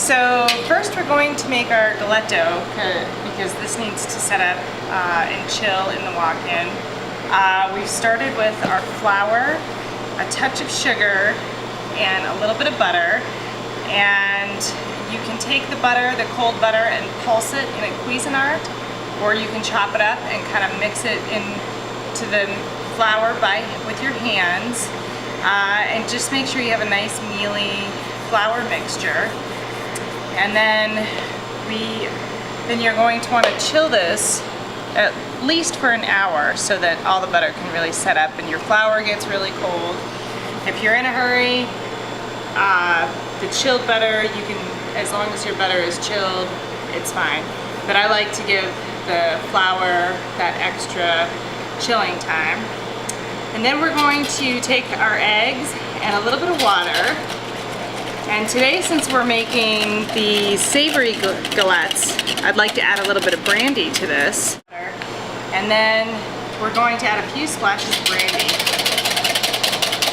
So first we're going to make our galette dough because this needs to set up and chill in the walk-in. We've started with our flour, a touch of sugar, and a little bit of butter. And you can take the butter, the cold butter, and pulse it in a Cuisinart, or you can chop it up and kind of mix it into the flour with your hands. And just make sure you have a nice mealy flour mixture. And then you're going to want to chill this at least for an hour so that all the butter can really set up and your flour gets really cold. If you're in a hurry, the chilled butter, you can, as long as your butter is chilled, it's fine. But I like to give the flour that extra chilling time. And then we're going to take our eggs and a little bit of water. And today, since we're making the savory galettes, I'd like to add a little bit of brandy to this. And then we're going to add a few splashes of brandy.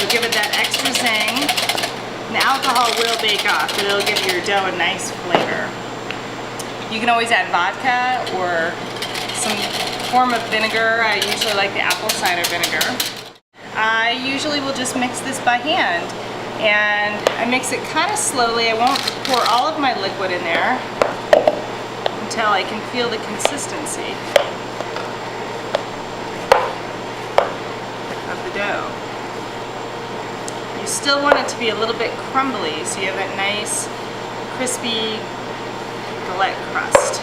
We'll give it that extra zing. And alcohol will bake off, but it'll give your dough a nice flavor. You can always add vodka or some form of vinegar. I usually like the apple cider vinegar. I usually will just mix this by hand. And I mix it kind of slowly. I won't pour all of my liquid in there until I can feel the consistency of the dough. You still want it to be a little bit crumbly so you have that nice crispy galette crust.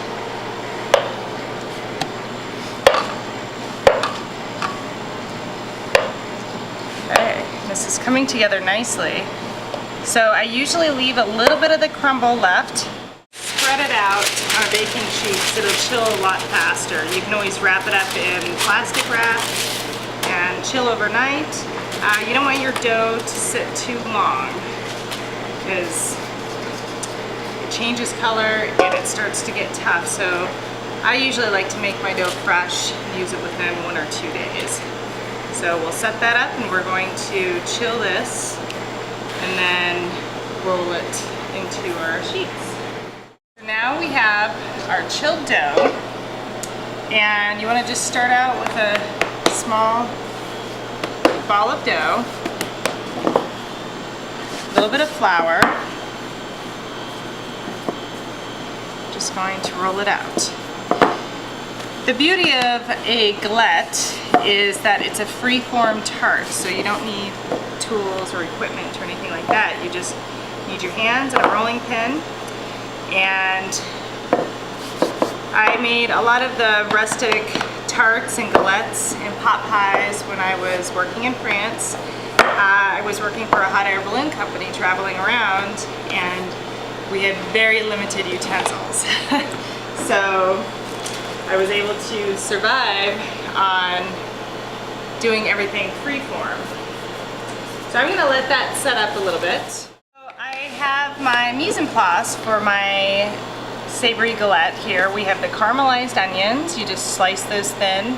Okay, this is coming together nicely. So I usually leave a little bit of the crumble left. Spread it out on a baking sheet so it'll chill a lot faster. You can always wrap it up in plastic wrap and chill overnight. You don't want your dough to sit too long because it changes color and it starts to get tough. So I usually like to make my dough fresh and use it within 1 or 2 days. So we'll set that up and we're going to chill this and then roll it into our sheets. So now we have our chilled dough, and you want to just start out with a small ball of dough, a little bit of flour, just going to roll it out. The beauty of a galette is that it's a free-form tart, so you don't need tools or equipment or anything like that. You just need your hands and a rolling pin. And I made a lot of the rustic tarts and galettes and pot pies when I was working in France. I was working for a hot air balloon company traveling around, and we had very limited utensils. So I was able to survive on doing everything freeform. So I'm going to let that set up a little bit. So I have my mise en place for my savory galette here. We have the caramelized onions. You just slice those thin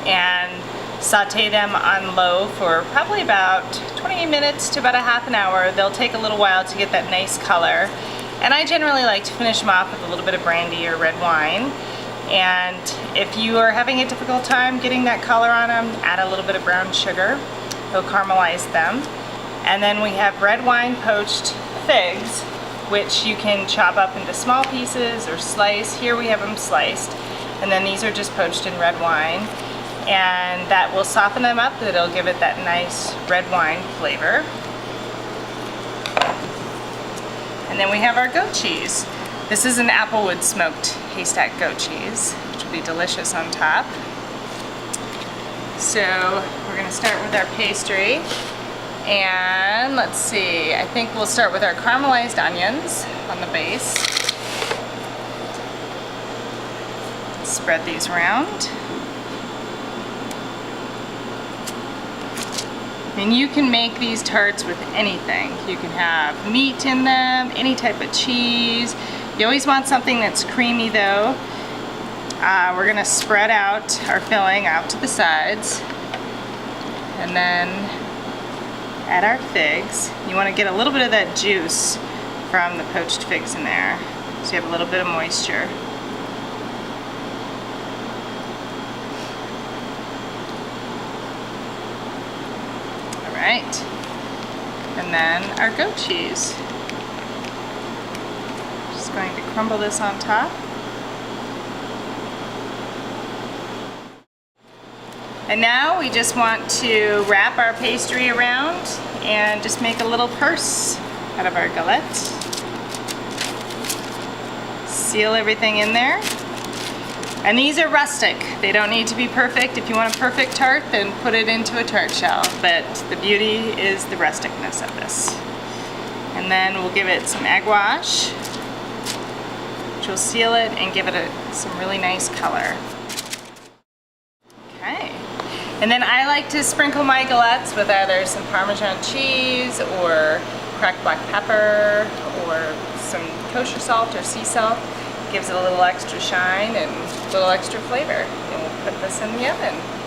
and saute them on low for probably about 20 minutes to about a half an hour. They'll take a little while to get that nice color. And I generally like to finish them off with a little bit of brandy or red wine. And if you are having a difficult time getting that color on them, add a little bit of brown sugar. It'll caramelize them. And then we have red wine poached figs, which you can chop up into small pieces or slice. Here we have them sliced. And then these are just poached in red wine. And that will soften them up. It'll give it that nice red wine flavor. And then we have our goat cheese. This is an applewood smoked haystack goat cheese, which will be delicious on top. So we're going to start with our pastry. And let's see, I think we'll start with our caramelized onions on the base. Spread these around. And you can make these tarts with anything. You can have meat in them, any type of cheese. You always want something that's creamy though. We're gonna spread out our filling out to the sides and then add our figs. You wanna get a little bit of that juice from the poached figs in there. So you have a little bit of moisture. All right. And then our goat cheese. Just going to crumble this on top. And now we just want to wrap our pastry around and just make a little purse out of our galette. Seal everything in there. And these are rustic. They don't need to be perfect. If you want a perfect tart, then put it into a tart shell. But the beauty is the rusticness of this. And then we'll give it some egg wash, which will seal it and give it some really nice color. Okay. And then I like to sprinkle my galettes with either some Parmesan cheese or cracked black pepper or some kosher salt or sea salt. Gives it a little extra shine and a little extra flavor. And we'll put this in the oven.